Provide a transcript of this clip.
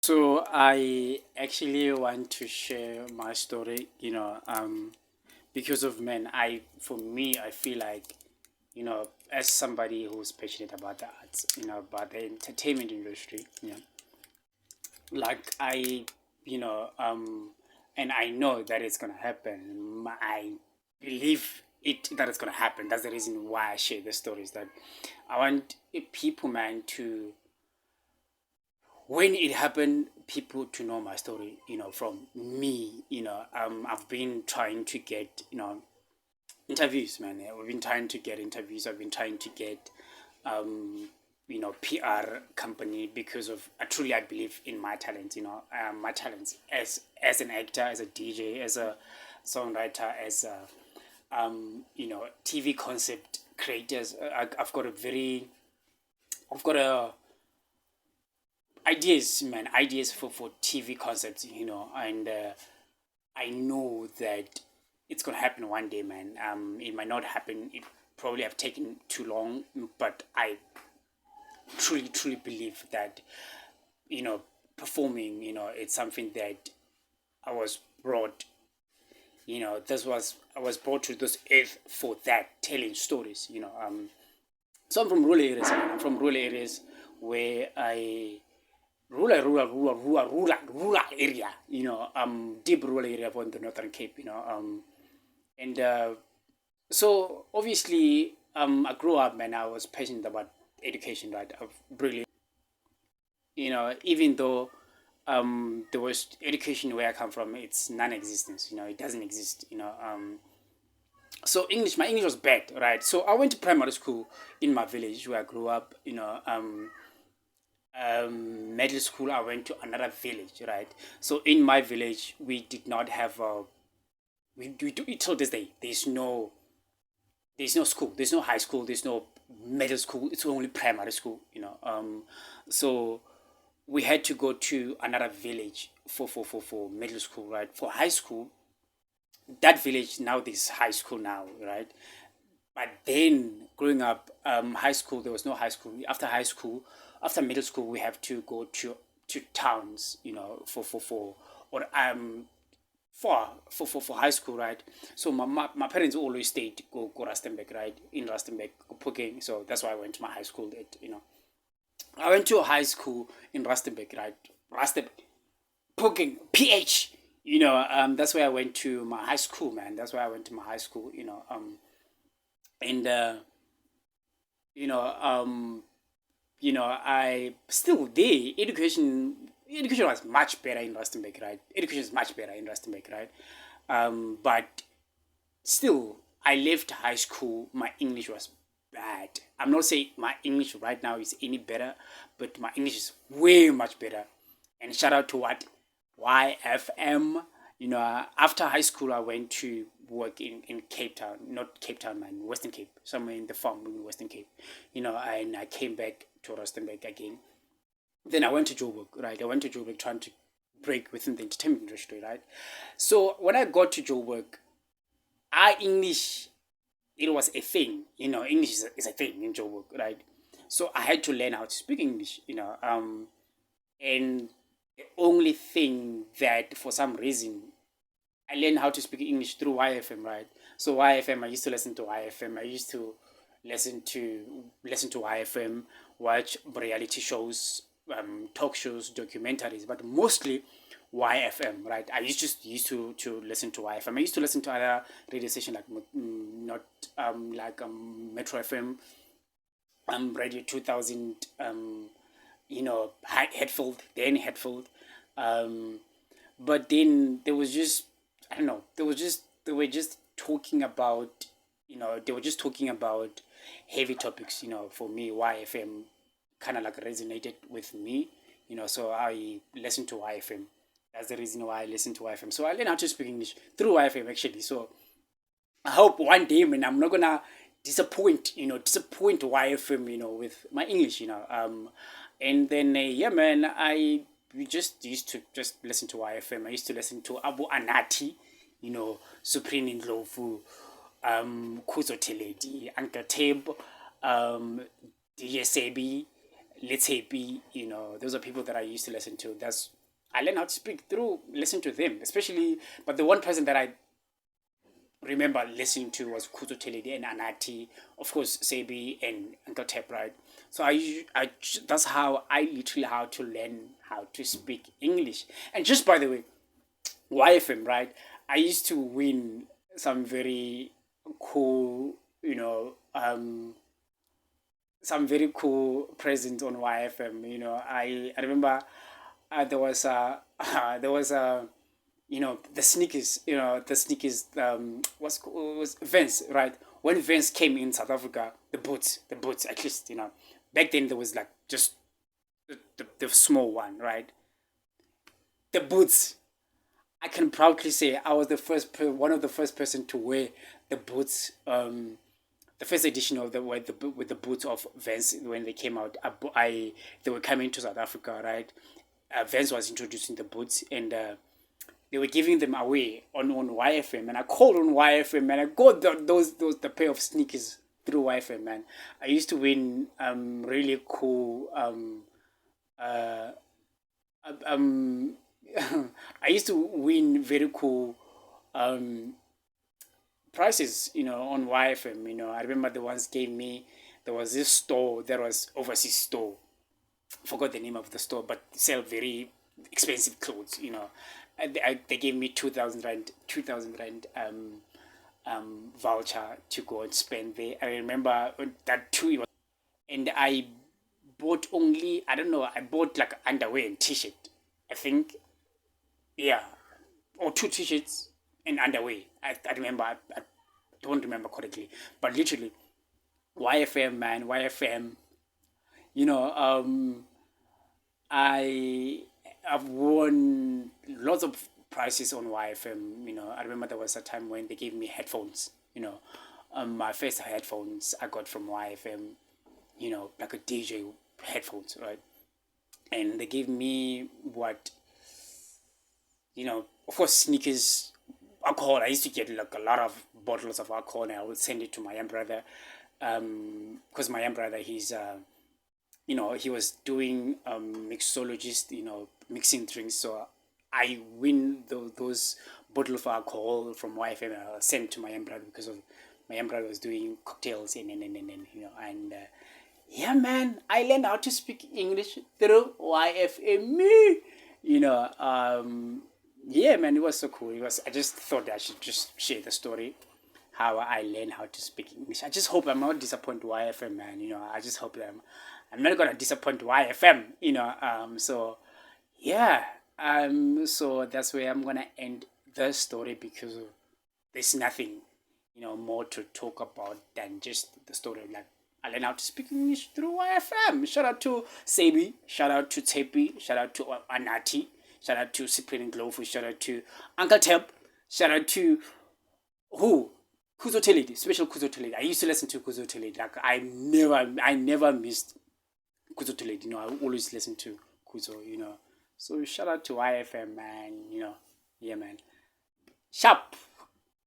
So I actually want to share my story, because of men. For me, I feel like, as somebody who's passionate about the arts, about the entertainment industry, like and I know that it's gonna happen. I believe that it's gonna happen. That's the reason why I share the stories. That I want people, man, to when it happened, people to know my story, from me, I've been trying to get, interviews, man. We've been trying to get interviews. I've been trying to get, um, PR company because of, I believe in my talents, my talents as an actor, as a DJ, as a songwriter, as a, TV concept creators. I've got a ideas, man, ideas for TV concepts, and I know that it's gonna happen one day, man. It might not happen. It probably have taken too long, but I truly believe that you know performing, it's something that I was brought. This was I was brought to this earth for that, telling stories. So I'm from rural areas, man. I'm from rural areas where I rural area, deep rural area from the Northern Cape, and so obviously, I grew up and I was passionate about education, right? I've really, even though there was education where I come from, it's non-existence, it doesn't exist, so my English was bad, right? So I went to primary school in my village where I grew up, middle school I went to another village, right? So in my village we did not have we do it till this day. There's no school, there's no high school, there's no middle school, it's only primary school, so we had to go to another village for middle school, right? For high school, that village now there's high school now, right? But then growing up, high school, there was no high school. After high school, after middle school, we have to go to towns, or for high school, right? So my parents always stayed go Rustenburg, right? In Rustenburg, go Puking. So that's why I went to my high school. I went to a high school in Rustenburg, right? Rustenburg, Puking, PH. That's where I went to my high school, man. That's where I went to my high school. And you know, I still there. Education was much better in Rustenburg, right? Education is much better in Rustenburg, right? But still, I left high school. My English was bad. I'm not saying my English right now is any better, but my English is way much better. And shout out to what YFM. After high school, I went to work in Cape Town, not Cape Town, man, Western Cape, somewhere in the farm in Western Cape. And I came back to Rustenburg again. Then I went to Joburg, right? I went to Joburg trying to break within the entertainment industry, right? So when I got to Joburg, I English, it was a thing. English is a thing in Joburg, right? So I had to learn how to speak English, and the only thing that for some reason I learned how to speak English through YFM, right? So YFM, I used to listen to YFM. I used to listen to YFM, watch reality shows, talk shows, documentaries, but mostly YFM, right? I used to listen to YFM. I used to listen to other radio stations like not like Metro FM, Radio 2000, Headfield, then Headfield. Um, but then there was just, I don't know, they were just talking about, they were just talking about heavy topics, for me, YFM kind of like resonated with me, so I listened to YFM. That's the reason why I listen to YFM. So I learned how to speak English through YFM actually. So I hope one day, man, I'm not gonna disappoint YFM, with my English, and then yeah, man, we just used to just listen to YFM. I used to listen to Abu Anati, Supreme Ndlovu, Kuzo Teledi, Uncle Tabe, DJ Sebi, let's say be, those are people that I used to listen to. I learned how to speak through listen to them, especially. But the one person that I remember listening to was Kuzo Teledi and Anati, of course, Sebi and Uncle Tep, right? So that's how I literally how to learn how to speak English. And just by the way, YFM, right? I used to win some very cool, some very cool presents on YFM. I remember there was a there was a the sneakers, was Vans, right? When Vans came in South Africa, the boots at least, back then there was like just the small one, right? The boots. I can proudly say I was one of the first person to wear the boots. The first edition of with the boots of Vans when they came out. They were coming to South Africa, right? Vans was introducing the boots, and they were giving them away on YFM, and I called on YFM, and I got the pair of sneakers through YFM, man. I used to win really cool uh um I used to win very cool um prices, on YFM. I remember the ones gave me, there was this store, there was overseas store, forgot the name of the store, but sell very expensive clothes. They gave me 2,000 rand voucher to go and spend there. I remember that too. And I bought only, I don't know, I bought like underwear and t-shirt. I think, yeah, or two t-shirts and underwear. I remember. I don't remember correctly, but literally YFM, man, YFM. You know, I have won lots of prizes on YFM. I remember there was a time when they gave me headphones. My first headphones I got from YFM. Like a DJ headphones, right? And they gave me what, of course, sneakers, alcohol. I used to get like a lot of bottles of alcohol, and I would send it to my young brother. Because my young brother, he was doing mixologist, mixing drinks. So I win those bottle of alcohol from YFM, and I'll send to my young brother because of my young brother was doing cocktails and yeah, man, I learned how to speak English through YFM. You know, yeah, man, it was so cool. It was. I just thought I should just share the story how I learned how to speak English. I just hope I'm not disappoint YFM, man. I just hope that I'm not gonna disappoint YFM. So yeah, so that's where I'm gonna end the story because there's nothing, more to talk about than just the story. Like I learned how to speak English through YFM. Shout out to Sebi, shout out to Tepi, shout out to Anati, shout out to Cyprian and Glowfish, shout out to Uncle Tep, shout out to who? Kuzo Teledi, special Kuzo Teledi. I used to listen to Kuzo Teledi. Like I never missed Kuzo Teledi. I always listen to Kuzo. So shout out to YFM, man. Yeah, man. Sharp.